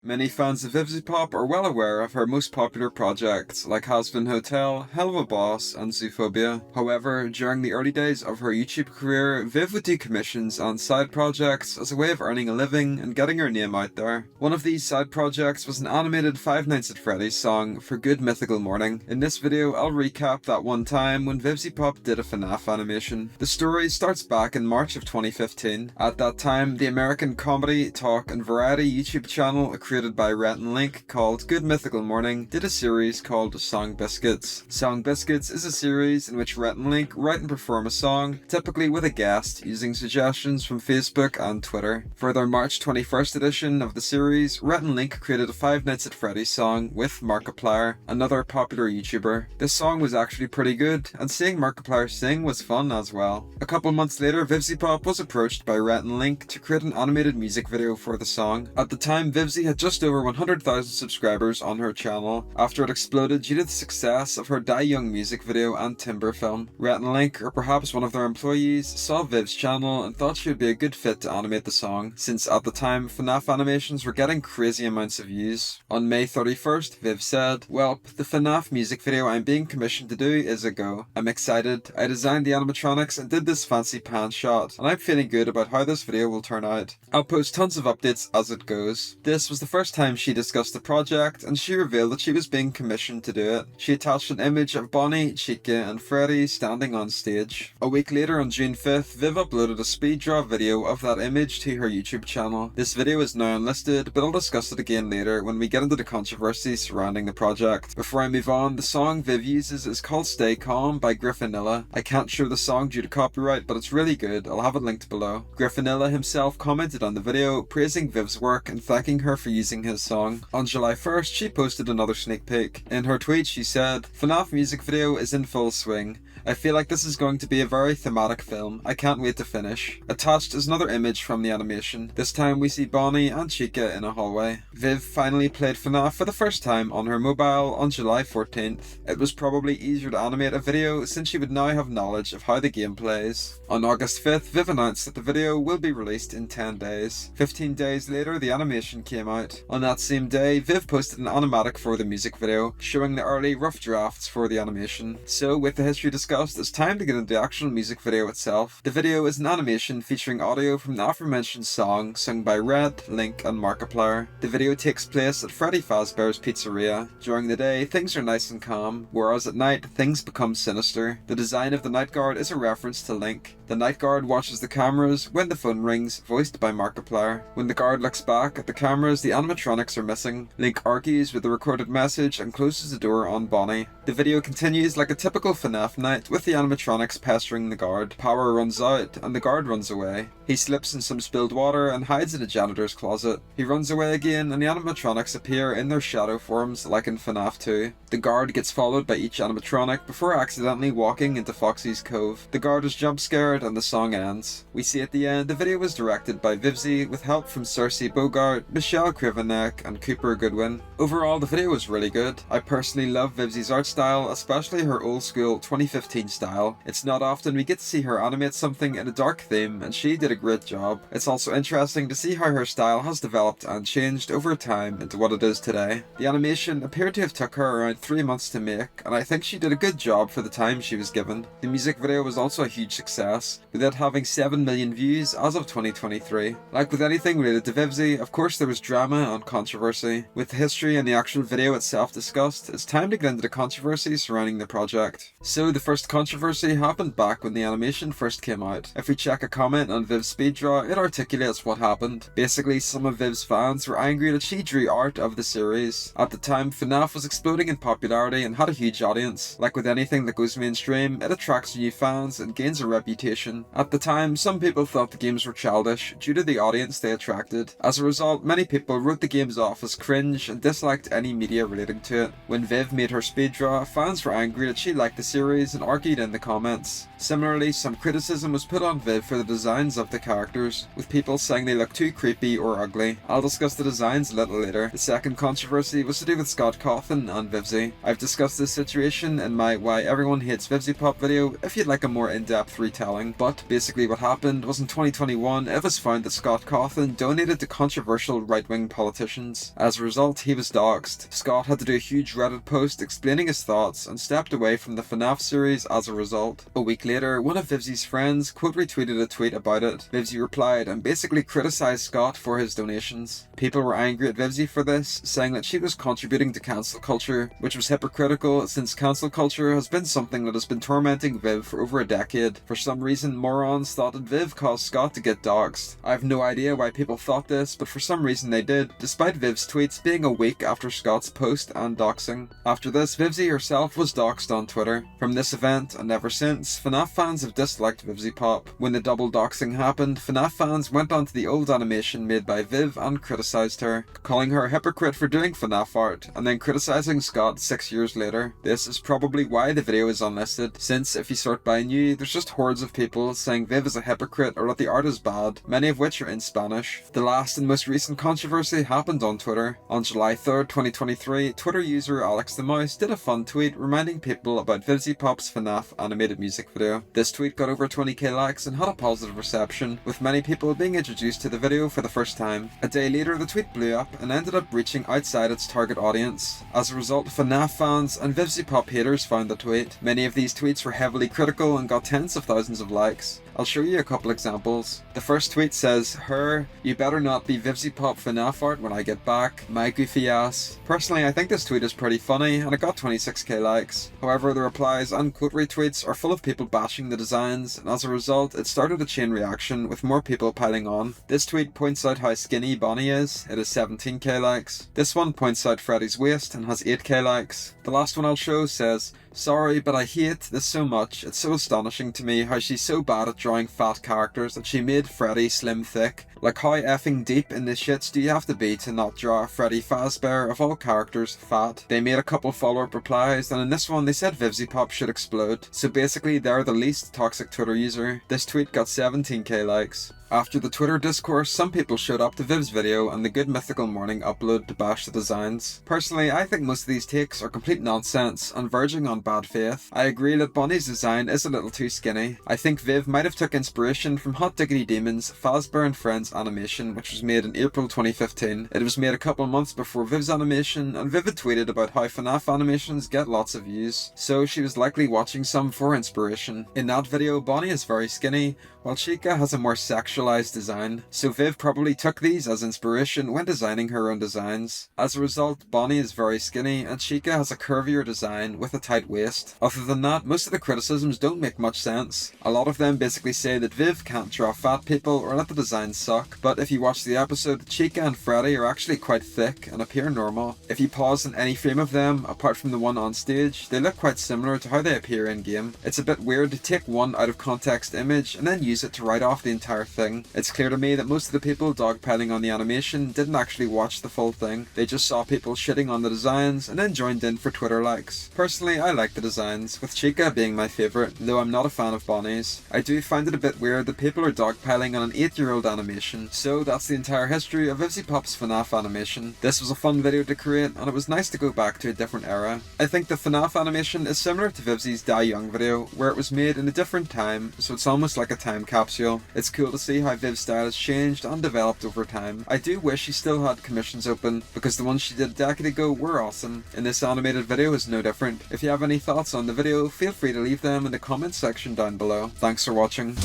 Many fans of Vivziepop are well aware of her most popular projects like Hazbin Hotel, Helluva Boss, and Zoophobia. However, during the early days of her YouTube career, Viv would do commissions and side projects as a way of earning a living and getting her name out there. One of these side projects was an animated Five Nights at Freddy's song for Good Mythical Morning. In this video, I'll recap that one time when Vivziepop did a FNAF animation. The story starts back in March of 2015. At that time, the American comedy, talk, and variety YouTube channel created by Rhett and Link called Good Mythical Morning did a series called Song Biscuits. Song Biscuits is a series in which Rhett and Link write and perform a song, typically with a guest, using suggestions from Facebook and Twitter. For their March 21st edition of the series, Rhett and Link created a Five Nights at Freddy's song with Markiplier, another popular YouTuber. This song was actually pretty good, and seeing Markiplier sing was fun as well. A couple months later, Vivziepop was approached by Rhett and Link to create an animated music video for the song. At the time, Vivzi had just over 100,000 subscribers on her channel after it exploded due to the success of her Die Young music video and Timber film. Rhett and Link, or perhaps one of their employees, saw Viv's channel and thought she would be a good fit to animate the song, since at the time FNAF animations were getting crazy amounts of views. On May 31st, Viv said, "Well, the FNAF music video I'm being commissioned to do is a go. I'm excited. I designed the animatronics and did this fancy pan shot, and I'm feeling good about how this video will turn out. I'll post tons of updates as it goes." This was the first time she discussed the project, and she revealed that she was being commissioned to do it. She attached an image of Bonnie, Chica, and Freddy standing on stage. A week later, on June 5th, Viv uploaded a speed draw video of that image to her YouTube channel. This video is now unlisted, but I'll discuss it again later when we get into the controversy surrounding the project. Before I move on, the song Viv uses is called Stay Calm by Griffinilla. I can't show the song due to copyright, but it's really good. I'll have it linked below. Griffinilla himself commented on the video, praising Viv's work and thanking her for using his song. On July 1st, she posted another sneak peek. In her tweet, she said, "FNAF music video is in full swing. I feel like this is going to be a very thematic film. I can't wait to finish." Attached is another image from the animation. This time we see Bonnie and Chica in a hallway. Viv finally played FNAF for the first time on her mobile on July 14th. It was probably easier to animate a video since she would now have knowledge of how the game plays. On August 5th, Viv announced that the video will be released in 10 days. 15 days later, the animation came out. On that same day, Viv posted an animatic for the music video, showing the early rough drafts for the animation. So, with the history discussed, it's time to get into the actual music video itself. The video is an animation featuring audio from the aforementioned song sung by Red, Link, and Markiplier. The video takes place at Freddy Fazbear's Pizzeria. During the day, things are nice and calm, whereas at night, things become sinister. The design of the night guard is a reference to Link. The night guard watches the cameras when the phone rings, voiced by Markiplier. When the guard looks back at the cameras, the animatronics are missing. Link argues with the recorded message and closes the door on Bonnie. The video continues like a typical FNAF night, with the animatronics pestering the guard. Power runs out, and the guard runs away. He slips in some spilled water and hides in a janitor's closet. He runs away again, and the animatronics appear in their shadow forms like in FNAF 2. The guard gets followed by each animatronic before accidentally walking into Foxy's Cove. The guard is jump scared and the song ends. We see at the end the video was directed by Vivzi with help from Cersei Bogart, Michelle Krivenek, and Cooper Goodwin. Overall, the video was really good. I personally love Vivzi's art style, especially her old school 2015 style. It's not often we get to see her animate something in a dark theme, and she did a great job. It's also interesting to see how her style has developed and changed over time into what it is today. The animation appeared to have took her around 3 months to make, and I think she did a good job for the time she was given. The music video was also a huge success, with it having 7 million views as of 2023. Like with anything related to Vivzi, of course there was drama and controversy. With the history and the actual video itself discussed, it's time to get into the controversy surrounding the project. So the first controversy happened back when the animation first came out. If we check a comment on Viv's speed draw, it articulates what happened. Basically, some of Viv's fans were angry that she drew art of the series. At the time, FNAF was exploding in popularity and had a huge audience. Like with anything that goes mainstream, it attracts new fans and gains a reputation. At the time, some people thought the games were childish due to the audience they attracted. As a result, many people wrote the games off as cringe and disliked any media relating to it. When Viv made her speed draw, etc., fans were angry that she liked the series and argued in the comments. Similarly, some criticism was put on Viv for the designs of the characters, with people saying they look too creepy or ugly. I'll discuss the designs a little later. The second controversy was to do with Scott Cawthon and Vivzie. I've discussed this situation in my Why Everyone Hates Vivziepop video if you'd like a more in-depth retelling, but basically what happened was in 2021 it was found that Scott Cawthon donated to controversial right-wing politicians. As a result, he was doxxed. Scott had to do a huge Reddit post explaining his thoughts and stepped away from the FNAF series as a result. A week later, one of Vivzie's friends quote retweeted a tweet about it. Vivzie replied and basically criticized Scott for his donations. People were angry at Vivzie for this, saying that she was contributing to cancel culture, which was hypocritical since cancel culture has been something that has been tormenting Viv for over a decade. For some reason, morons thought that Viv caused Scott to get doxxed. I have no idea why people thought this, but for some reason they did, despite Viv's tweets being a week after Scott's post and doxing. After this, Vivzie herself was doxed on Twitter. From this event, and ever since, FNAF fans have disliked Vivziepop. When the double doxing happened, FNAF fans went onto the old animation made by Viv and criticized her, calling her a hypocrite for doing FNAF art, and then criticizing Scott 6 years later. This is probably why the video is unlisted, since if you sort by new, there's just hordes of people saying Viv is a hypocrite or that the art is bad, many of which are in Spanish. The last and most recent controversy happened on Twitter. On July 3rd, 2023, Twitter user Alex the Mouse did a fun tweet reminding people about Vivziepop's FNAF animated music video. This tweet got over 20k likes and had a positive reception, with many people being introduced to the video for the first time. A day later, the tweet blew up and ended up reaching outside its target audience. As a result, FNAF fans and Vivziepop haters found the tweet. Many of these tweets were heavily critical and got tens of thousands of likes. I'll show you a couple examples. The first tweet says, you better not be Vivziepop FNAF art when I get back, my goofy ass. Personally, I think this tweet is pretty funny and it got 26k likes. However, the replies and quote retweets are full of people bashing the designs, and as a result, it started a chain reaction with more people piling on. This tweet points out how skinny Bonnie is, it has 17k likes. This one points out Freddy's waist and has 8k likes. The last one I'll show says, sorry, but I hate this so much. It's so astonishing to me how she's so bad at drawing fat characters that she made Freddy slim thick. Like how effing deep in the shits do you have to be to not draw Freddy Fazbear of all characters fat? They made a couple follow-up replies, and in this one they said Vivziepop should explode. So basically they're the least toxic Twitter user. This tweet got 17k likes. After the Twitter discourse, some people showed up to Viv's video and the Good Mythical Morning upload to bash the designs. Personally, I think most of these takes are complete nonsense and verging on bad faith. I agree that Bonnie's design is a little too skinny. I think Viv might have took inspiration from Hot Diggity Demon's Fazbear and Friends animation, which was made in April 2015. It was made a couple months before Viv's animation, and Viv had tweeted about how FNAF animations get lots of views, so she was likely watching some for inspiration. In that video, Bonnie is very skinny, while Chica has a more sexualized design, so Viv probably took these as inspiration when designing her own designs. As a result, Bonnie is very skinny and Chica has a curvier design with a tight waist. Other than that, most of the criticisms don't make much sense. A lot of them basically say that Viv can't draw fat people or that the designs suck, but if you watch the episode, Chica and Freddy are actually quite thick and appear normal. If you pause in any frame of them, apart from the one on stage, they look quite similar to how they appear in game. It's a bit weird to take one out of context image and then use it to write off the entire thing. It's clear to me that most of the people dogpiling on the animation didn't actually watch the full thing. They just saw people shitting on the designs and then joined in for Twitter likes. Personally, I like the designs, with Chica being my favourite, though I'm not a fan of Bonnie's. I do find it a bit weird that people are dogpiling on an 8-year-old animation. So that's the entire history of Vivziepop's FNAF animation. This was a fun video to create and it was nice to go back to a different era. I think the FNAF animation is similar to Vivzie's Die Young video, where it was made in a different time, so it's almost like a time capsule. It's cool to see how Viv's style has changed and developed over time. I do wish she still had commissions open, because the ones she did a decade ago were awesome, and this animated video is no different. If you have any thoughts on the video, feel free to leave them in the comments section down below. Thanks for watching.